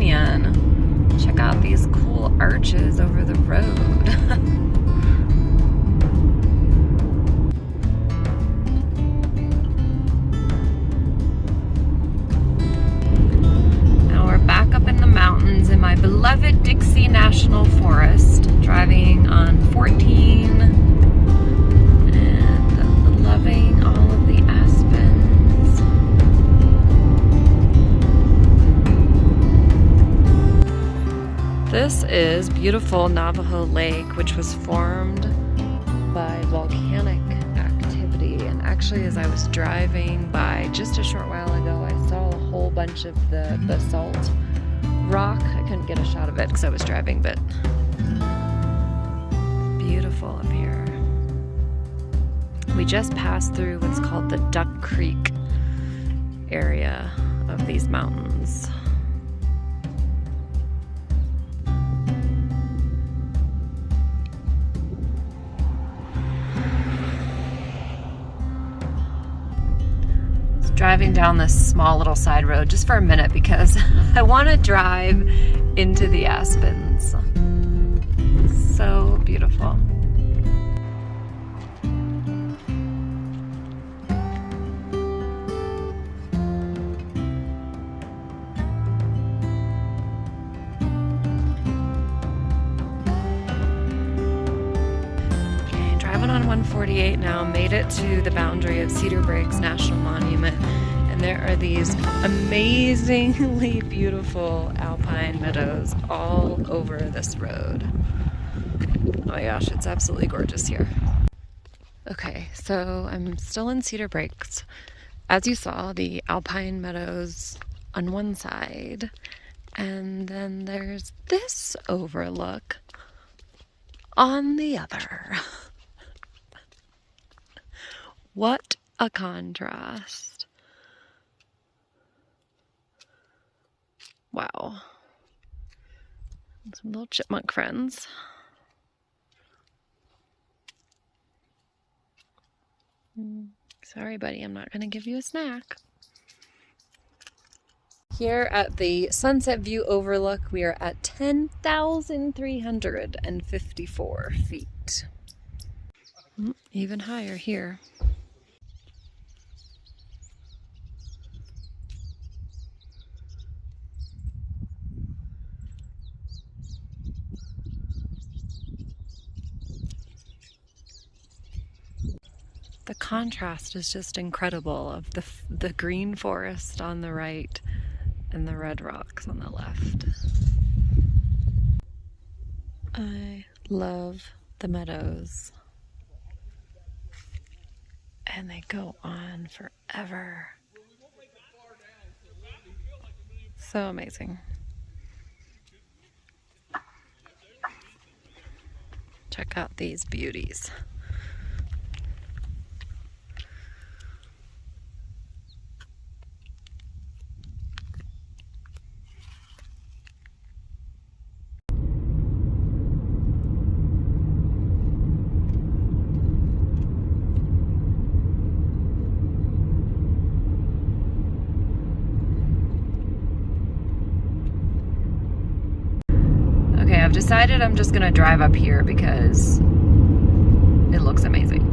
Canyon. Check out these cool arches over the road. Now we're back up in the mountains in my beloved Dixie National Forest, driving on 14 and loving all of the aspens. This is beautiful Navajo Lake, which was formed by volcanic activity. And actually, as I was driving by just a short while ago, I saw a whole bunch of the basalt rock. I couldn't get a shot of it because I was driving, but beautiful up here. We just passed through what's called the Duck Creek area of these mountains. Driving down this small little side road just for a minute because I want to drive into the aspens. So beautiful. Okay, driving on 148 now, made it to the boundary of Cedar Breaks National Monument. And there are these amazingly beautiful alpine meadows all over this road. Oh my gosh, it's absolutely gorgeous here. Okay, so I'm still in Cedar Breaks. As you saw, the alpine meadows on one side, and then there's this overlook on the other. What a contrast. Wow. Some little chipmunk friends. Sorry, buddy, I'm not going to give you a snack. Here at the Sunset View Overlook, we are at 10,354 feet. Even higher here. The contrast is just incredible of the green forest on the right and the red rocks on the left. I love the meadows. And they go on forever. So amazing. Check out these beauties. I've decided I'm just gonna drive up here because it looks amazing.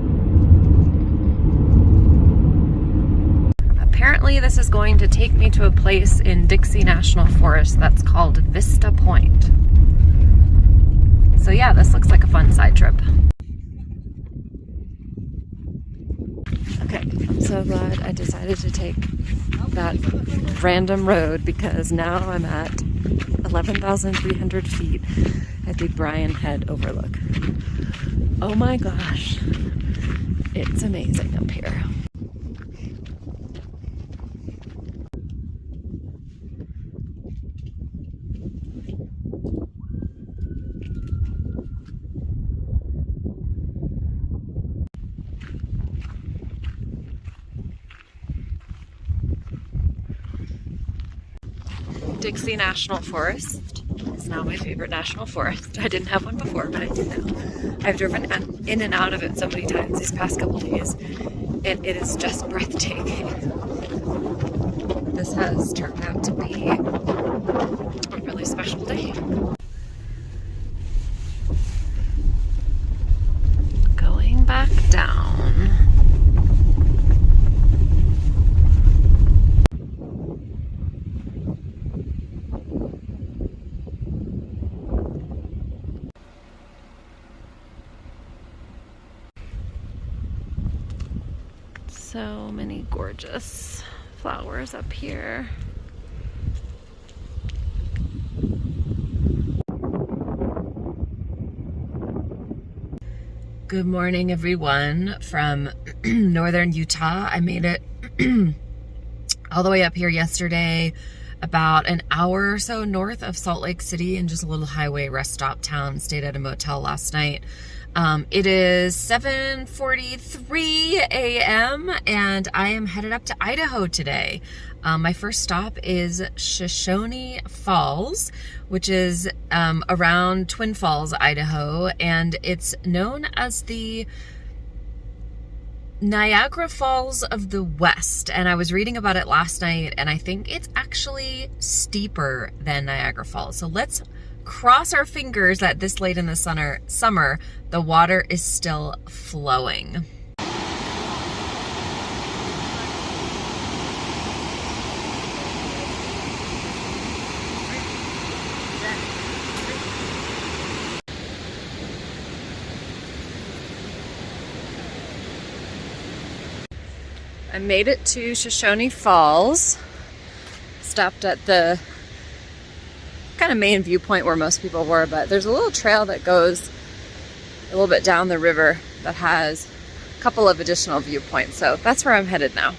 Apparently this is going to take me to a place in Dixie National Forest that's called Vista Point. So yeah, this looks like a fun side trip. Okay, I'm so glad I decided to take that random road because now I'm at 11,300 feet at the Bryan Head Overlook. Oh my gosh, it's amazing up here. Dixie National Forest is now my favorite national forest. I didn't have one before, but I do now. I've driven in and out of it so many times these past couple days, and it is just breathtaking. this has turned out to be a really special day. Going back down. So many gorgeous flowers up here. Good morning, everyone, from northern Utah. I made it all the way up here yesterday, about an hour or so north of Salt Lake City, in just a little highway rest stop town. Stayed at a motel last night. It is 7:43 a.m. and I am headed up to Idaho today. My first stop is Shoshone Falls, which is around Twin Falls, Idaho, and it's known as the Niagara Falls of the West. And I was reading about it last night, and I think it's actually steeper than Niagara Falls. So let's cross our fingers that this late in the summer, the water is still flowing. I made it to Shoshone Falls, stopped at the kind of main viewpoint where most people were, but there's a little trail that goes a little bit down the river that has a couple of additional viewpoints. So that's where I'm headed now.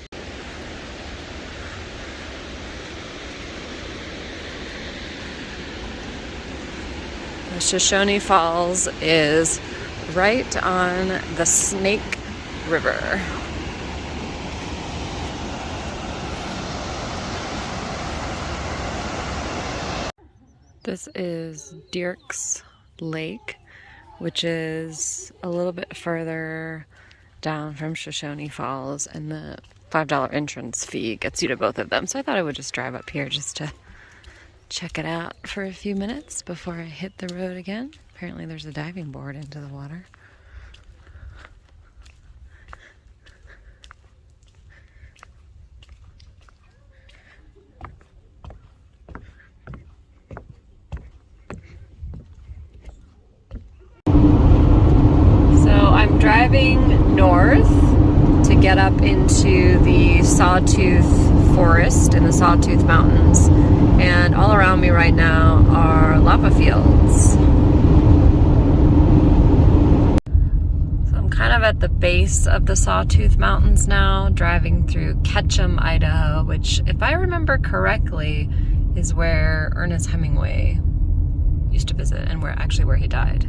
The Shoshone Falls is right on the Snake River. This is Dirk's Lake, which is a little bit further down from Shoshone Falls, and the $5 entrance fee gets you to both of them. So I thought I would just drive up here just to check it out for a few minutes before I hit the road again. Apparently there's a diving board into the water. Driving north to get up into the Sawtooth Forest in the Sawtooth Mountains, and all around me right now are lava fields. So I'm kind of at the base of the Sawtooth Mountains now, driving through Ketchum, Idaho, which, if I remember correctly, is where Ernest Hemingway used to visit and where he died.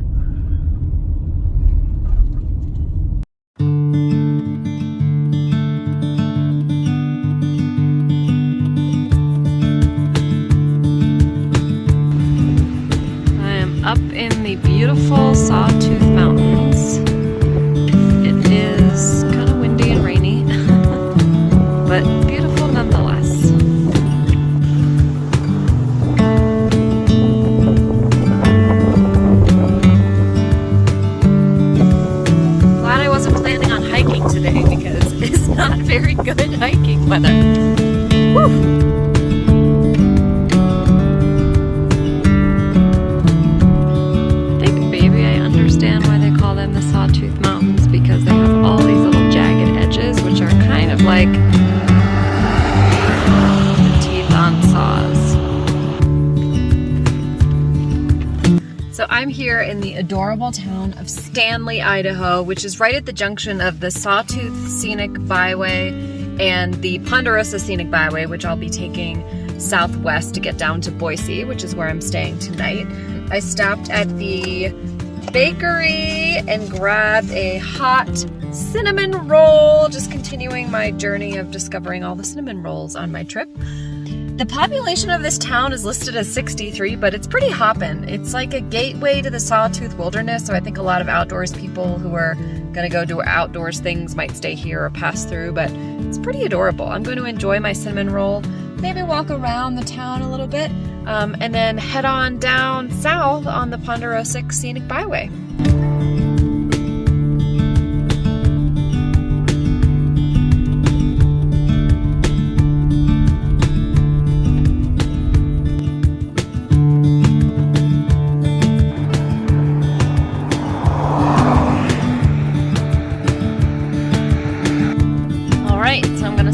Up in the beautiful Sawtooth Mountains. It is kind of windy and rainy, but beautiful nonetheless. Glad I wasn't planning on hiking today because it's not very good hiking weather. Whew. Why they call them the Sawtooth Mountains, because they have all these little jagged edges, which are kind of like the teeth on saws. So I'm here in the adorable town of Stanley, Idaho, which is right at the junction of the Sawtooth Scenic Byway and the Ponderosa Scenic Byway, which I'll be taking southwest to get down to Boise, which is where I'm staying tonight. I stopped at the bakery and grabbed a hot cinnamon roll, just continuing my journey of discovering all the cinnamon rolls on my trip. The population of this town is listed as 63, but it's pretty hoppin'. It's like a gateway to the Sawtooth Wilderness, so I think a lot of outdoors people who are gonna go do outdoors things might stay here or pass through, but it's pretty adorable. I'm going to enjoy my cinnamon roll. maybe walk around the town a little bit, and then head on down south on the Ponderosa Scenic Byway.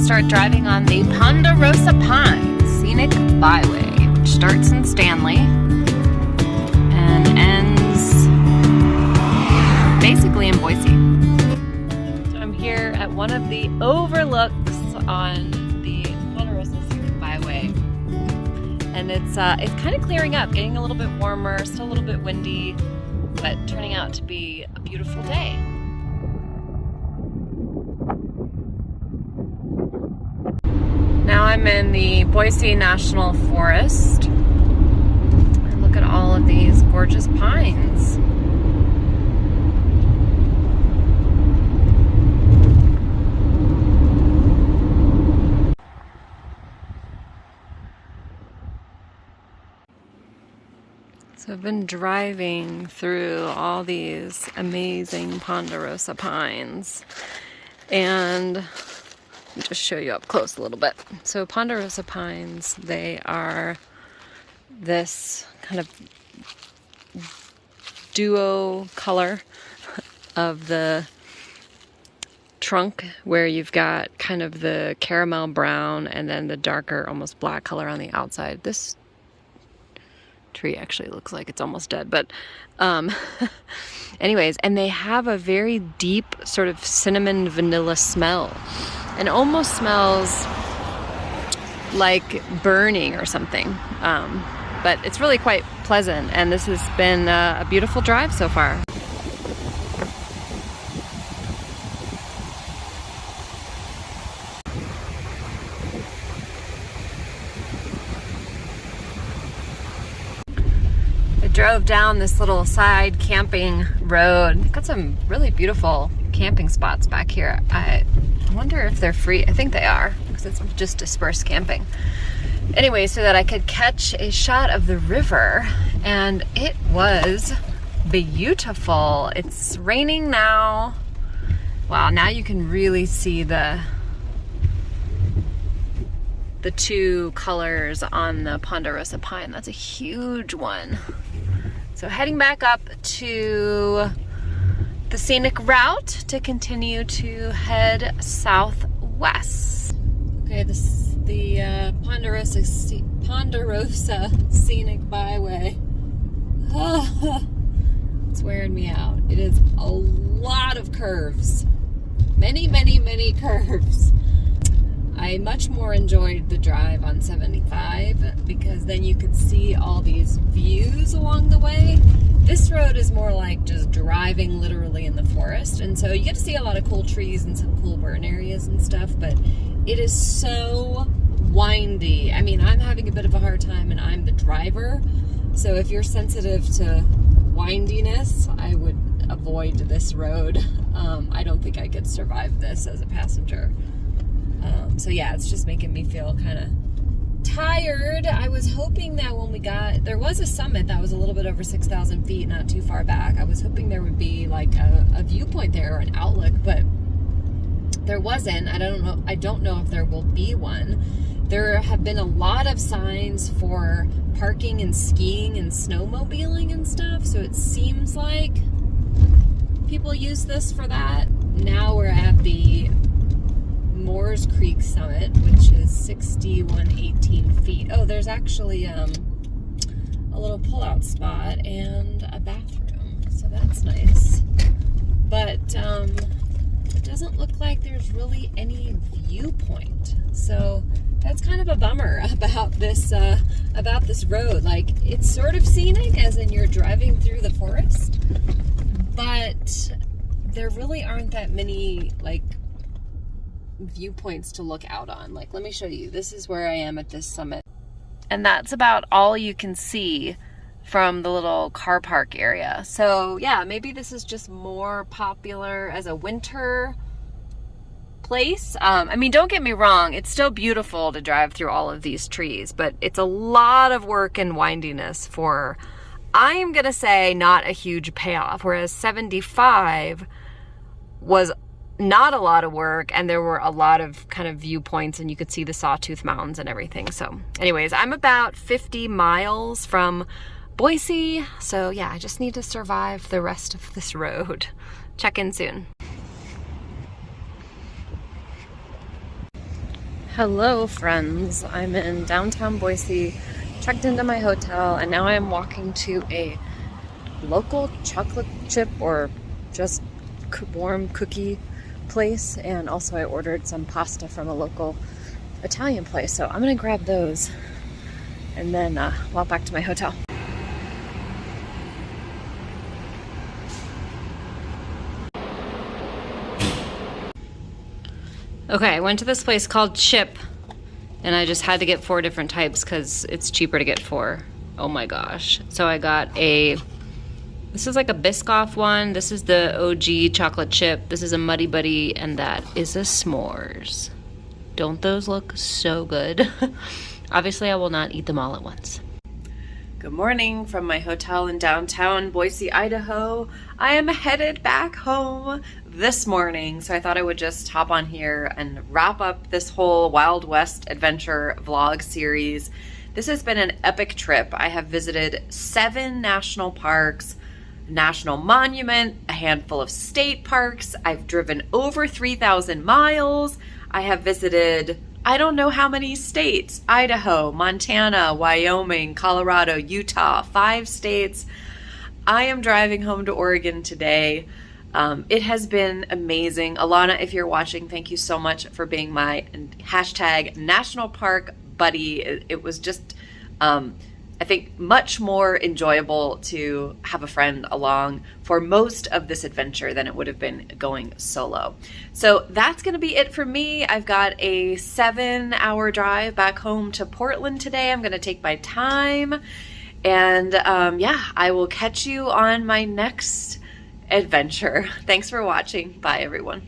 Start driving on the Ponderosa Pines Scenic Byway, which starts in Stanley and ends basically in Boise. So I'm here at one of the overlooks on the Ponderosa Scenic Byway, and it's kind of clearing up, getting a little bit warmer, still a little bit windy, but turning out to be a beautiful day. Now I'm in the Boise National Forest, and look at all of these gorgeous pines. So I've been driving through all these amazing Ponderosa pines, and just show you up close a little bit. So Ponderosa pines, they are this kind of duo color of the trunk, where you've got kind of the caramel brown and then the darker, almost black color on the outside. This tree actually looks like it's almost dead, but anyways, and they have a very deep sort of cinnamon vanilla smell, and almost smells like burning or something, but it's really quite pleasant, and this has been a beautiful drive so far. Drove down this little side camping road. Got some really beautiful camping spots back here. I wonder if they're free. I think they are, because it's just dispersed camping. Anyway, so that I could catch a shot of the river, and it was beautiful. It's raining now. Wow, now you can really see the two colors on the Ponderosa pine. That's a huge one. So heading back up to the scenic route to continue to head southwest. Okay, the Ponderosa Scenic Byway. It's wearing me out. It is a lot of curves. Many, many, many curves. I much more enjoyed the drive on 75 because then you could see all these views along the way. This road is more like just driving literally in the forest, and so you get to see a lot of cool trees and some cool burn areas and stuff, but it is so windy. I mean, I'm having a bit of a hard time, and I'm the driver, so if you're sensitive to windiness, I would avoid this road. I don't think I could survive this as a passenger. So yeah, it's just making me feel kind of tired. I was hoping that when we there was a summit that was a little bit over 6,000 feet, not too far back. I was hoping there would be like a viewpoint there or an outlook, but there wasn't. I don't know if there will be one. There have been a lot of signs for parking and skiing and snowmobiling and stuff, so it seems like people use this for that. Now we're at the Moores Creek Summit, which is 6,118 feet. Oh, there's actually a little pull-out spot and a bathroom, so that's nice. But it doesn't look like there's really any viewpoint, so that's kind of a bummer about this road. Like, it's sort of scenic, as in you're driving through the forest, but there really aren't that many like viewpoints to look out on. Like, let me show you. This is where I am at this summit, and that's about all you can see from the little car park area. So yeah, maybe this is just more popular as a winter place. I mean, don't get me wrong, it's still beautiful to drive through all of these trees, but it's a lot of work and windiness for, I'm gonna say, not a huge payoff, whereas 75 was not a lot of work, and there were a lot of kind of viewpoints, and you could see the Sawtooth Mountains and everything. So anyways, I'm about 50 miles from Boise, so yeah, I just need to survive the rest of this road. Check in soon. Hello friends, I'm in downtown Boise, checked into my hotel, and now I'm walking to a local chocolate chip or just warm cookie place, and also I ordered some pasta from a local Italian place, so I'm gonna grab those and then walk back to my hotel. Okay, I went to this place called Chip, and I just had to get 4 different types because it's cheaper to get 4. Oh my gosh. So I got this is like a Biscoff one, this is the OG chocolate chip, this is a Muddy Buddy, and that is a s'mores. Don't those look so good? Obviously I will not eat them all at once. Good morning from my hotel in downtown Boise, Idaho. I am headed back home this morning, so I thought I would just hop on here and wrap up this whole Wild West adventure vlog series. This has been an epic trip. I have visited 7 national parks, national monument, a handful of state parks. I've driven over 3,000 miles. I have visited I don't know how many states: Idaho, Montana, Wyoming, Colorado, Utah, 5 states. I am driving home to Oregon today. It has been amazing. Alana, if you're watching, thank you so much for being my hashtag national park buddy. It was just, I think, much more enjoyable to have a friend along for most of this adventure than it would have been going solo. So that's going to be it for me. I've got a 7-hour drive back home to Portland today. I'm going to take my time, and yeah, I will catch you on my next adventure. Thanks for watching. Bye, everyone.